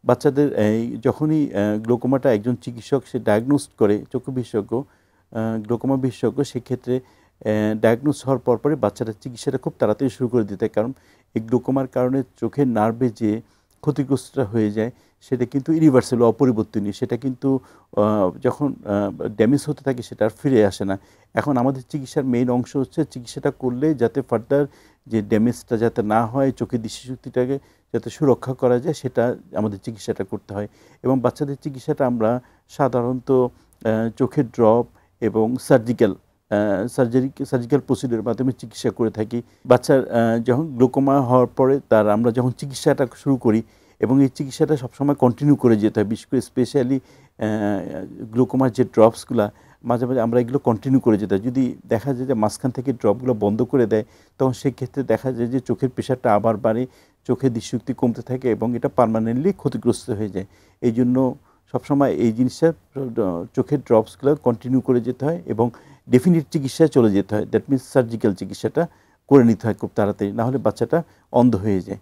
বাচ্চাদের যখনই গ্লোকোমাটা একজন চিকিৎসক সে ডায়াগনোস করে, চক্ষু বিশেষজ্ঞ, গ্লোকোমা বিশেষজ্ঞ, সেক্ষেত্রে ডায়াগনোস হওয়ার পরপরই বাচ্চাটার চিকিৎসাটা খুব তাড়াতাড়ি শুরু করে দিতে হয়। কারণ এই গ্লোকোমার কারণে চোখের নার্ভে যে ক্ষতিগ্রস্তটা হয়ে যায় সেটা কিন্তু ইরিভার্সেবল, অপরিবর্তনীয়। সেটা কিন্তু যখন ড্যামেজ হতে থাকে সেটা আর ফিরে আসে না। এখন আমাদের চিকিৎসার মেইন অংশ হচ্ছে চিকিৎসাটা করলে যাতে ফার্দার যে ড্যামেজটা যাতে না হয়, চোখের দৃষ্টিশক্তিটাকে যাতে সুরক্ষা করা যায়, সেটা আমাদের চিকিৎসাটা করতে হয়। এবং বাচ্চাদের চিকিৎসাটা আমরা সাধারণত চোখের ড্রপ এবং সার্জিক্যাল প্রসিডিউরের মাধ্যমে চিকিৎসা করে থাকি। বাচ্চার যখন গ্লোকোমা হওয়ার পরে আমরা যখন চিকিৎসাটা শুরু করি, এবং এই চিকিৎসাটা সবসময় কন্টিনিউ করে যেতে হয়, বিশেষ করে স্পেশালি গ্লোকোমার যে ড্রপসগুলো মাঝে মাঝে আমরা এগুলো কন্টিনিউ করে যেতে হয়। যদি দেখা যায় যে মাঝখান থেকে ড্রপগুলো বন্ধ করে দেয়, তখন সেক্ষেত্রে দেখা যায় যে চোখের প্রেশারটা আবার বাড়ে, চোখের দৃষ্টিশক্তি কমতে থাকে এবং এটা পার্মানেন্টলি ক্ষতিগ্রস্ত হয়ে যায়। এই জন্য সবসময় এই জিনিসটা চোখের ড্রপসগুলো কন্টিনিউ করে যেতে হয় এবং ডেফিনিট চিকিৎসায় চলে যেতে হয়। দ্যাট মিনস সার্জিক্যাল চিকিৎসাটা করে নিতে হয় খুব তাড়াতাড়ি, নাহলে বাচ্চাটা অন্ধ হয়ে যায়।